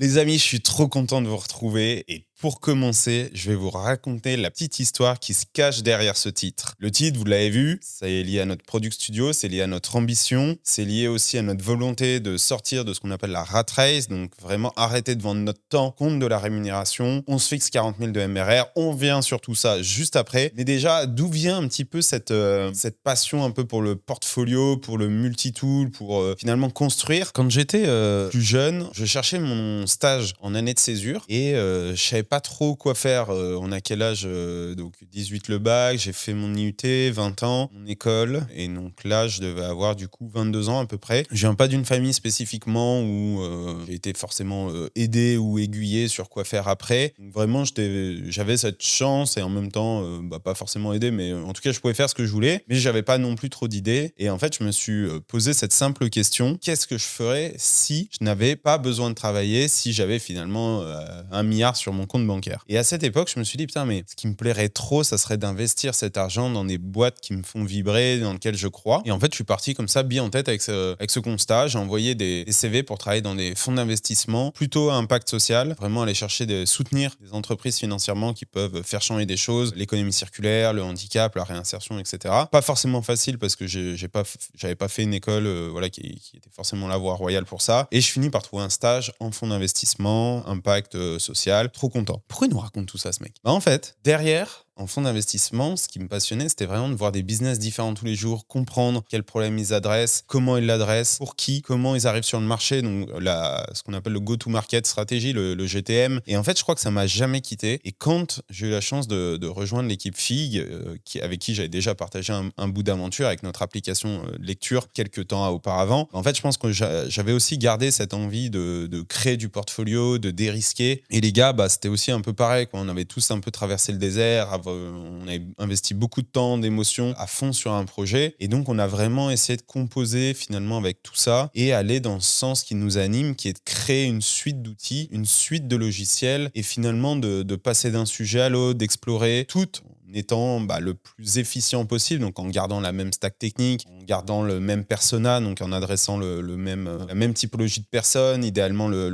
Les amis, je suis trop content de vous retrouver et pour commencer, je vais vous raconter la petite histoire qui se cache derrière ce titre. Le titre, vous l'avez vu, c'est lié à notre Product Studio, c'est lié à notre ambition, c'est lié aussi à notre volonté de sortir de ce qu'on appelle la rat race, donc vraiment arrêter de vendre notre temps compte de la rémunération. On se fixe 40 000 de MRR, on vient sur tout ça juste après. Mais déjà, d'où vient un petit peu cette passion un peu pour le portfolio, pour le multitool, pour finalement construire? Quand j'étais plus jeune, je cherchais mon stage en année de césure et je savais pas trop quoi faire. On a quel âge? Donc 18 le bac, j'ai fait mon IUT, 20 ans, mon école. Et donc là, je devais avoir du coup 22 ans à peu près. Je viens pas d'une famille spécifiquement où j'ai été forcément aidé ou aiguillé sur quoi faire après. Donc vraiment, j'avais cette chance et en même temps, pas forcément aidé, mais en tout cas, je pouvais faire ce que je voulais. Mais j'avais pas non plus trop d'idées. Et en fait, je me suis posé cette simple question: qu'est-ce que je ferais si je n'avais pas besoin de travailler, si j'avais finalement 1 milliard sur mon compte bancaire? Et à cette époque, je me suis dit, putain, mais ce qui me plairait trop, ça serait d'investir cet argent dans des boîtes qui me font vibrer, dans lesquelles je crois. Et en fait, je suis parti comme ça, bien en tête avec ce constat. J'ai envoyé des CV pour travailler dans des fonds d'investissement plutôt à impact social, vraiment aller chercher soutenir des entreprises financièrement qui peuvent faire changer des choses, l'économie circulaire, le handicap, la réinsertion, etc. Pas forcément facile parce que j'avais pas fait une école qui était forcément la voie royale pour ça. Et je finis par trouver un stage en fonds d'investissement, impact social. Trop content. Pourquoi il nous raconte tout ça, ce mec? En fait, derrière, en fonds d'investissement, ce qui me passionnait, c'était vraiment de voir des business différents tous les jours, comprendre quels problèmes ils adressent, comment ils l'adressent, pour qui, comment ils arrivent sur le marché, donc ce qu'on appelle le go-to-market stratégie, le GTM. Et en fait, je crois que ça m'a jamais quitté. Et quand j'ai eu la chance de rejoindre l'équipe FIG, avec qui j'avais déjà partagé un bout d'aventure avec notre application de lecture quelques temps auparavant, en fait, je pense que j'avais aussi gardé cette envie de créer du portfolio, de dérisquer. Et les gars, c'était aussi un peu pareil, quoi. On avait tous un peu traversé le désert, on a investi beaucoup de temps, d'émotions à fond sur un projet. Et donc, on a vraiment essayé de composer finalement avec tout ça et aller dans ce sens qui nous anime, qui est de créer une suite d'outils, une suite de logiciels et finalement de passer d'un sujet à l'autre, d'explorer tout en étant le plus efficient possible, donc en gardant la même stack technique, en gardant le même persona, donc en adressant la même typologie de personnes, idéalement la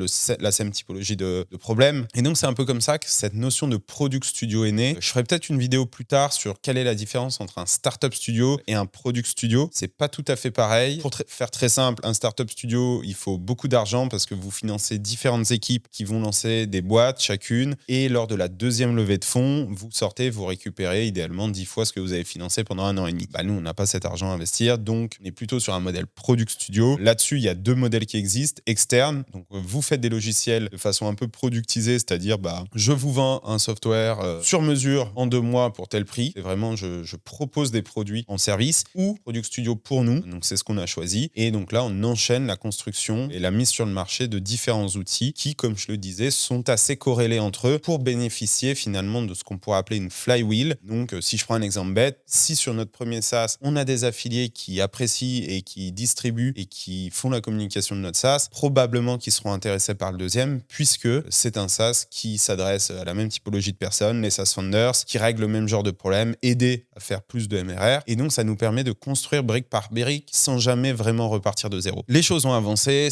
même typologie de problèmes. Et donc, c'est un peu comme ça que cette notion de product studio est née. Je ferai peut-être une vidéo plus tard sur quelle est la différence entre un startup studio et un product studio. C'est pas tout à fait pareil. Pour faire très simple, un startup studio, il faut beaucoup d'argent parce que vous financez différentes équipes qui vont lancer des boîtes chacune. Et lors de la deuxième levée de fonds, vous récupérez idéalement 10 fois ce que vous avez financé pendant 1 an et demi. Nous, on n'a pas cet argent à investir, donc on est plutôt sur un modèle product studio. Là-dessus, il y a 2 modèles qui existent. Externe, donc vous faites des logiciels de façon un peu productisée, c'est-à-dire je vous vends un software sur mesure en 2 mois pour tel prix. C'est vraiment, je propose des produits en service, ou product studio pour nous. Donc c'est ce qu'on a choisi. Et donc là, on enchaîne la construction et la mise sur le marché de différents outils qui, comme je le disais, sont assez corrélés entre eux pour bénéficier finalement de ce qu'on pourrait appeler une flywheel. Donc, si je prends un exemple bête, si sur notre premier SaaS, on a des affiliés qui apprécient et qui distribuent et qui font la communication de notre SaaS, probablement qu'ils seront intéressés par le deuxième, puisque c'est un SaaS qui s'adresse à la même typologie de personnes, les SaaS founders, qui règlent le même genre de problème, aider à faire plus de MRR. Et donc, ça nous permet de construire brique par brique sans jamais vraiment repartir de zéro. Les choses ont avancé.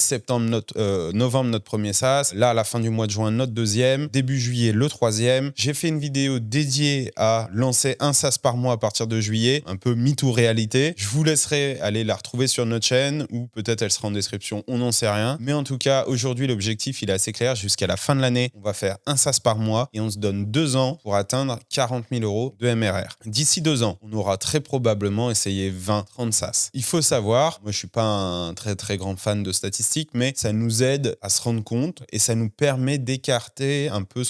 Novembre, notre premier SaaS. Là, à la fin du mois de juin, notre deuxième. Début juillet, le troisième. J'ai fait une vidéo dédiée à lancer un SaaS par mois à partir de juillet, un peu MeToo réalité. Je vous laisserai aller la retrouver sur notre chaîne ou peut-être elle sera en description, on n'en sait rien. Mais en tout cas, aujourd'hui, l'objectif, il est assez clair. Jusqu'à la fin de l'année, on va faire un SaaS par mois et on se donne 2 ans pour atteindre 40 000 € de MRR. D'ici 2 ans, on aura très probablement essayé 20-30 SaaS. Il faut savoir, moi je suis pas un très très grand fan de statistiques, mais ça nous aide à se rendre compte et ça nous permet d'écarter un peu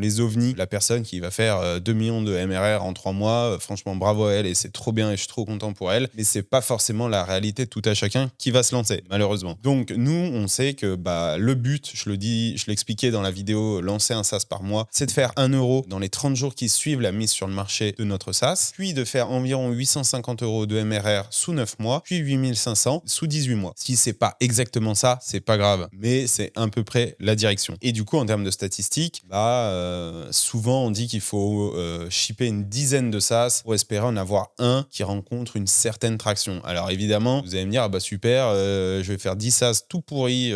les ovnis. La personne qui va faire 2 millions de MRR en 3 mois, franchement bravo à elle et c'est trop bien et je suis trop content pour elle, mais c'est pas forcément la réalité de tout à chacun qui va se lancer, malheureusement. Donc nous, on sait que le but, je l'ai expliqué dans la vidéo lancer un SaaS par mois, c'est de faire 1 € dans les 30 jours qui suivent la mise sur le marché de notre SaaS, puis de faire environ 850 € de MRR sous 9 mois, puis 8500 sous 18 mois. Si c'est pas exactement ça, c'est pas grave, mais c'est à peu près la direction. Et du coup, en termes de statistiques, souvent on dit qu'il faut shipper une dizaine de SaaS pour espérer en avoir un qui rencontre une certaine traction. Alors évidemment, vous allez me dire, ah bah super, je vais faire 10 SaaS tout pourris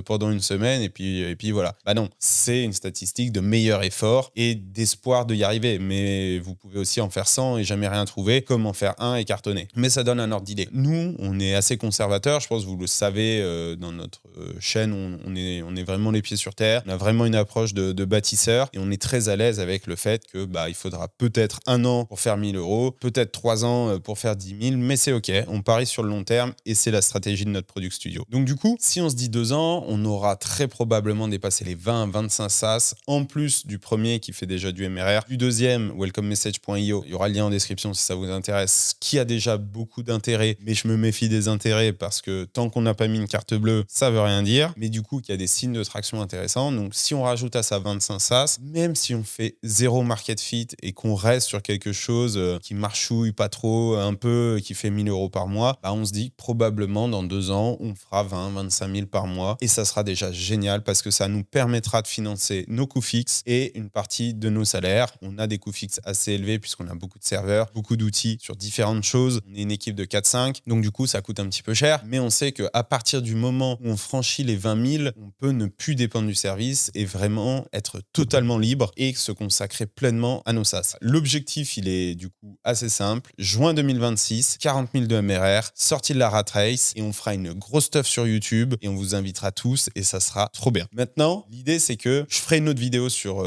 pendant une semaine et puis voilà. Bah non, c'est une statistique de meilleur effort et d'espoir d'y arriver. Mais vous pouvez aussi en faire 100 et jamais rien trouver, comme en faire un et cartonner. Mais ça donne un ordre d'idée. Nous, on est assez conservateurs, je pense que vous le savez, dans notre chaîne, on est vraiment les pieds sur terre. On a vraiment une approche de bâtisseur et on est très à l'aise avec le fait que il faudra peut-être 1 an pour faire 1 000 euros, peut-être 3 ans pour faire 10 000, mais c'est OK. On parie sur le long terme et c'est la stratégie de notre Product Studio. Donc du coup, si on se dit 2 ans, on aura très probablement dépassé les 20-25 SaaS, en plus du premier qui fait déjà du MRR, du deuxième, welcomemessage.io, il y aura le lien en description si ça vous intéresse, qui a déjà beaucoup d'intérêt, mais je me méfie des intérêts parce que tant qu'on n'a pas mis une carte bleue, ça veut rien dire, mais du coup, il y a des signes de traction intéressants. Donc si on rajoute à ça 25 SaaS, même si on fait zéro market fit et qu'on reste sur quelque chose qui marchouille pas trop, un peu, qui fait 1 000 euros par mois, on se dit que probablement dans 2 ans, on fera 20-25 000 par mois et ça sera déjà génial parce que ça nous permettra de financer nos coûts fixes et une partie de nos salaires. On a des coûts fixes assez élevés puisqu'on a beaucoup de serveurs, beaucoup d'outils sur différentes choses. On est une équipe de 4-5, donc du coup, ça coûte un petit peu cher, mais on sait qu'à partir du moment où on franchit les 20 000, on peut ne plus dépendre du service et vraiment être totalement libre et se consacrer pleinement à nos SaaS. L'objectif, il est du coup assez simple. Juin 2026, 40 000 de MRR, sortie de la rat race et on fera une grosse stuff sur YouTube et on vous invitera tous et ça sera trop bien. Maintenant, l'idée, c'est que je ferai une autre vidéo sur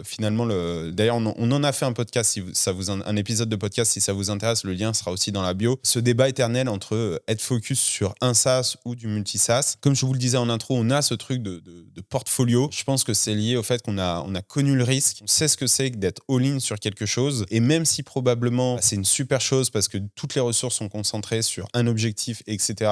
finalement le... D'ailleurs, on en a fait un podcast, si ça vous un épisode de podcast si ça vous intéresse, le lien sera aussi dans la bio. Ce débat éternel entre être focus sur un SaaS ou du multi-SaaS. Comme je vous le disais en intro, on a ce truc de portfolio. Je pense que c'est lié au fait qu'on a connu le risque. On sait ce que c'est que d'être all-in sur quelque chose. Et même si probablement c'est une super chose parce que toutes les ressources sont concentrées sur un objectif, etc.,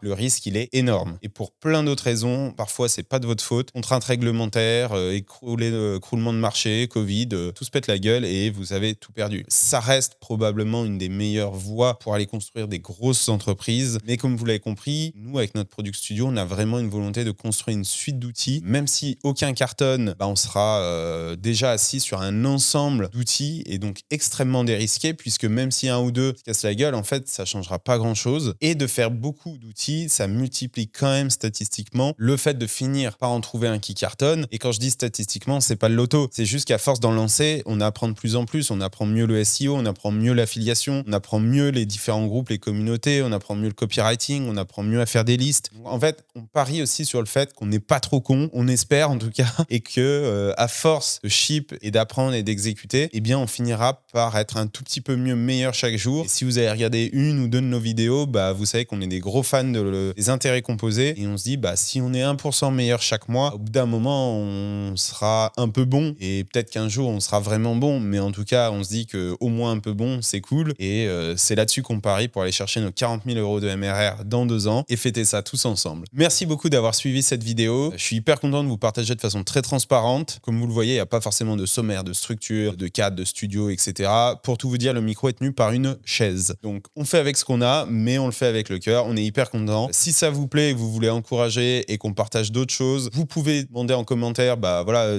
le risque, il est énorme. Et pour plein d'autres raisons, parfois, c'est pas de votre faute. Contraintes réglementaires, écroulement de marché, Covid, tout se pète la gueule et vous avez tout perdu. Ça reste probablement une des meilleures voies pour aller construire des grosses entreprises. Mais comme vous l'avez compris, nous, avec notre Product Studio, on a vraiment une volonté de construire une suite d'outils. Même si aucun cartonne, on sera déjà assis sur un ensemble d'outils et donc extrêmement dérisqué puisque même si un ou deux se cassent la gueule, en fait, ça changera pas grand-chose. Et de faire beaucoup d'outils, ça multiplie quand même statistiquement le fait de finir par en trouver un qui cartonne. Et quand je dis statistiquement, c'est pas le loto. C'est juste qu'à force d'en lancer, on apprend de plus en plus. On apprend mieux le SEO, on apprend mieux l'affiliation, on apprend mieux les différents groupes, les communautés, on apprend mieux le copywriting, on apprend mieux à faire des listes. En fait, on parie aussi sur le fait qu'on n'est pas trop con, on espère en tout cas, et que à force de ship et d'apprendre et d'exécuter, eh bien, on finira par être un tout petit peu meilleur chaque jour. Et si vous avez regardé une ou deux de nos vidéos, vous savez qu'on est des gros fans des intérêts composés et on se dit, si on est 1% meilleur chaque mois, au bout d'un moment, on sera un peu bon et peut-être qu'un jour, on sera vraiment bon. Mais en tout cas, on se dit qu'au moins un peu bon, c'est cool. Et c'est là-dessus qu'on parie pour aller chercher nos 40 000 euros de MRR dans 2 ans et fêter ça tous ensemble. Merci beaucoup d'avoir suivi cette vidéo. Je suis hyper content de vous partager de façon très transparente. Comme vous le voyez, il n'y a pas forcément de sommaire, de structure, de cadre, de studio, etc. Pour tout vous dire, le micro est tenu par une chaise. Donc, on fait avec ce qu'on a, mais on le fait avec le cœur. On est hyper content. Si ça vous plaît et que vous voulez encourager et qu'on partage d'autres choses, vous pouvez demander en commentaire,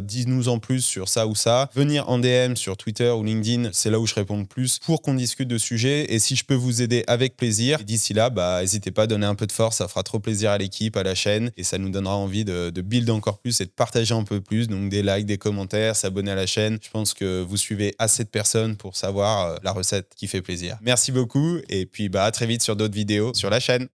dis-nous en plus sur ça ou ça. Venir en DM sur Twitter ou LinkedIn, c'est là où je réponds le plus pour qu'on discute de sujets. Et si je peux vous aider avec plaisir, d'ici là, n'hésitez pas à donner un peu de force. Ça fera trop plaisir à l'équipe, à la chaîne. Et ça nous donnera envie de build encore plus et de partager un peu plus. Donc, des likes, des commentaires, s'abonner à la chaîne. Je pense que vous suivez assez de personnes pour savoir la recette qui fait plaisir. Merci beaucoup et puis à très vite sur d'autres vidéos sur la chaîne.